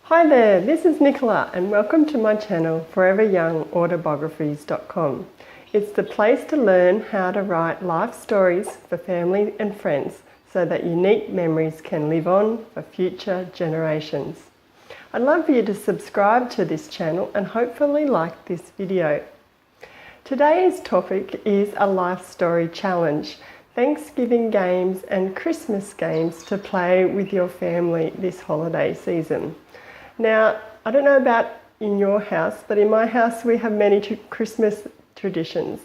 Hi there, this is Nicola and welcome to my channel foreveryoungautobiographies.com. It's the place to learn how to write life stories for family and friends so that unique memories can live on for future generations. I'd love for you to subscribe to this channel and hopefully like this video. Today's topic is a life story challenge, Thanksgiving games and Christmas games to play with your family this holiday season. Now, I don't know about in your house, but in my house we have many Christmas traditions.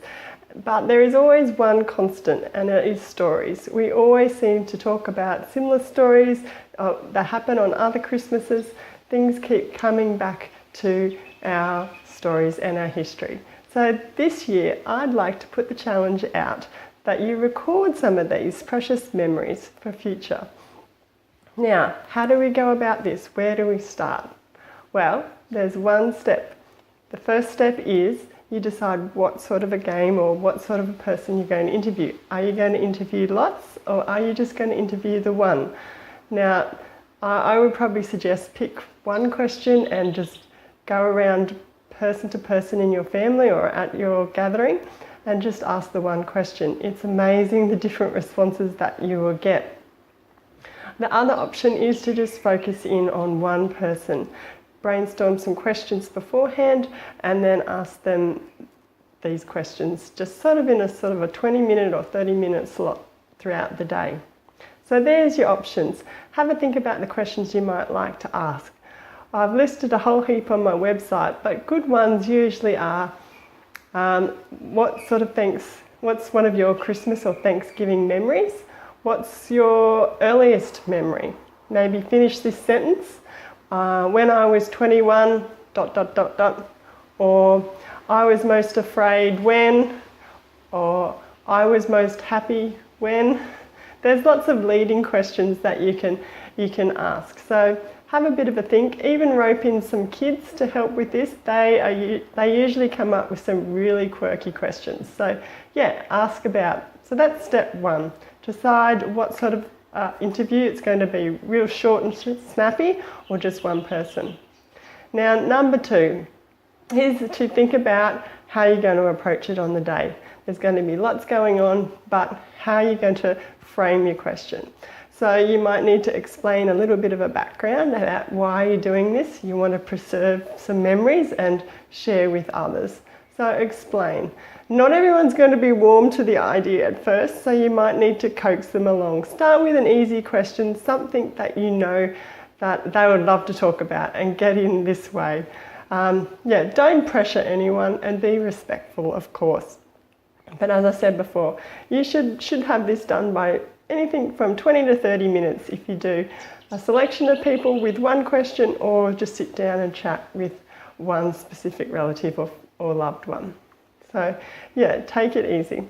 But there is always one constant, and it is stories. We always seem to talk about similar stories that happen on other Christmases. Things keep coming back to our stories and our history. So this year, I'd like to put the challenge out that you record some of these precious memories for future. Now, how do we go about this? Where do we start? Well, there's one step. The first step is you decide what sort of a game or what sort of a person you're going to interview. Are you going to interview lots, or are you just going to interview the one? Now, I would probably suggest pick one question and just go around person to person in your family or at your gathering and just ask the one question. It's amazing the different responses that you will get. The other option is to just focus in on one person. Brainstorm some questions beforehand and then ask them these questions, just sort of in a 20-minute or 30-minute slot throughout the day. So there's your options. Have a think about the questions you might like to ask. I've listed a whole heap on my website, but good ones usually are, what's one of your Christmas or Thanksgiving memories? What's your earliest memory? Maybe finish this sentence. When I was 21, ... or I was most afraid when, or I was most happy when. There's lots of leading questions that you can ask. So have a bit of a think. Even rope in some kids to help with this. They usually come up with some really quirky questions. So yeah, ask about. So that's step one. Decide what sort of interview. It's going to be real short and snappy, or just one person. Now, number two is to think about how you're going to approach it on the day. There's going to be lots going on, but how are you going to frame your question? So you might need to explain a little bit of a background about why you're doing this. You want to preserve some memories and share with others. So explain. Not everyone's going to be warm to the idea at first, so you might need to coax them along. Start with an easy question, something that you know that they would love to talk about, and get in this way. Don't pressure anyone and be respectful, of course. But as I said before, you should have this done by anything from 20 to 30 minutes if you do a selection of people with one question, or just sit down and chat with one specific relative or loved one. So yeah, take it easy.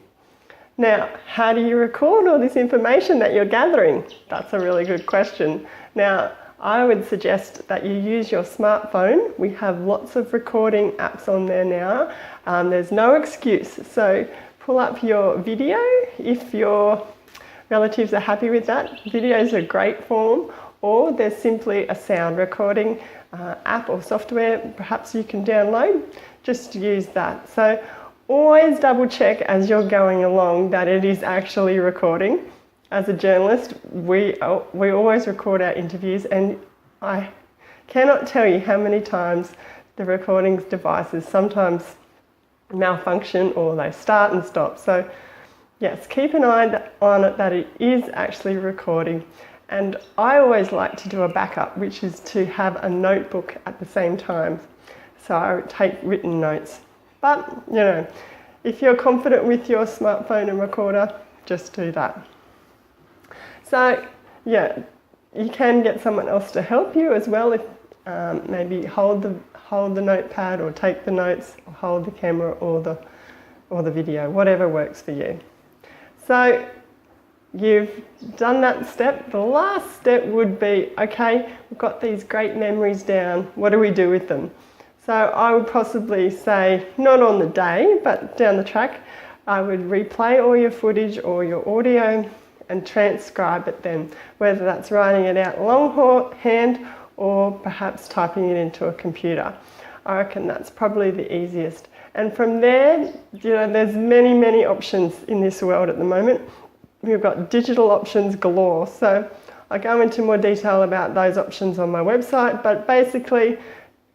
Now, how do you record all this information that you're gathering? That's a really good question. Now, I would suggest that you use your smartphone. We have lots of recording apps on there now. There's no excuse. So pull up your video if your relatives are happy with that. Videos are a great form, or there's simply a sound recording app or software perhaps you can download. Just use that. So always double check as you're going along that it is actually recording. As a journalist, we always record our interviews, and I cannot tell you how many times the recording devices sometimes malfunction or they start and stop. So yes, keep an eye on it that it is actually recording. And I always like to do a backup, which is to have a notebook at the same time. So I would take written notes. But, if you're confident with your smartphone and recorder, just do that. So, yeah, you can get someone else to help you as well. If maybe hold the notepad, or take the notes, or hold the camera or the video, whatever works for you. So you've done that step. The last step would be, okay, we've got these great memories down. What do we do with them? So I would possibly say, not on the day, but down the track, I would replay all your footage or your audio and transcribe it then, whether that's writing it out longhand or perhaps typing it into a computer. I reckon that's probably the easiest. And from there, there's many options in this world at the moment. We've got digital options galore. So I go into more detail about those options on my website, but basically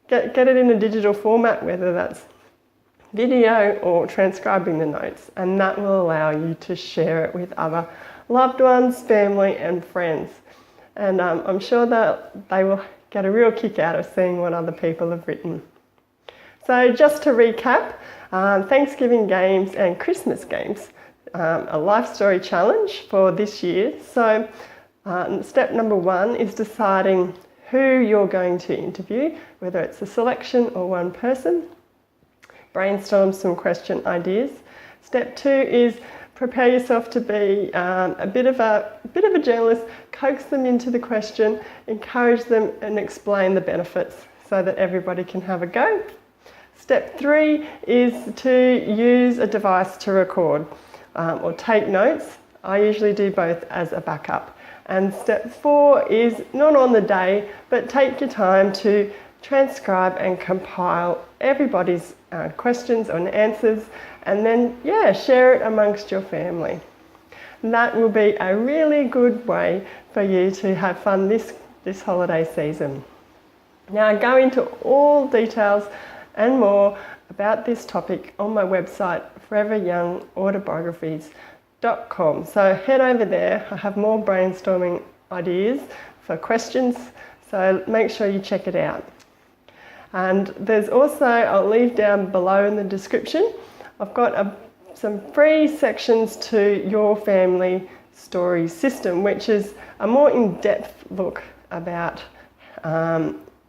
get it in a digital format, whether that's video or transcribing the notes, and that will allow you to share it with other loved ones, family and friends. And I'm sure that they will get a real kick out of seeing what other people have written. So just to recap, Thanksgiving games and Christmas games, a life story challenge for this year. So step number 1 is deciding who you're going to interview, whether it's a selection or one person. Brainstorm some question ideas. Step 2 is prepare yourself to be a bit of a journalist. Coax them into the question, encourage them and explain the benefits so that everybody can have a go. Step 3 is to use a device to record or take notes. I usually do both as a backup. And step 4 is not on the day, but take your time to transcribe and compile everybody's questions and answers, and then share it amongst your family. And that will be a really good way for you to have fun this holiday season. Now I go into all details and more about this topic on my website, foreveryoungautobiographies.com. So head over there. I have more brainstorming ideas for questions, so make sure you check it out. And there's also, I'll leave down below in the description, I've got some free sections to your family story system, which is a more in-depth look about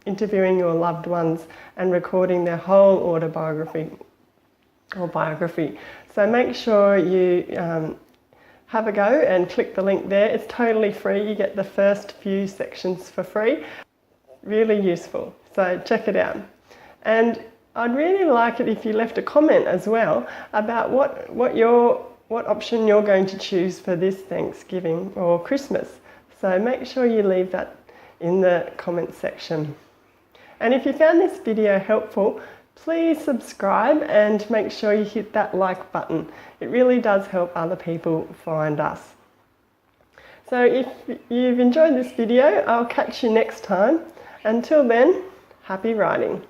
interviewing your loved ones and recording their whole autobiography or biography. So make sure you have a go and click the link there. It's totally free. You get the first few sections for free. Really useful. So check it out. And I'd really like it if you left a comment as well about what option you're going to choose for this Thanksgiving or Christmas. So make sure you leave that in the comment section. And if you found this video helpful, please subscribe and make sure you hit that like button. It really does help other people find us. So if you've enjoyed this video, I'll catch you next time. Until then, happy writing.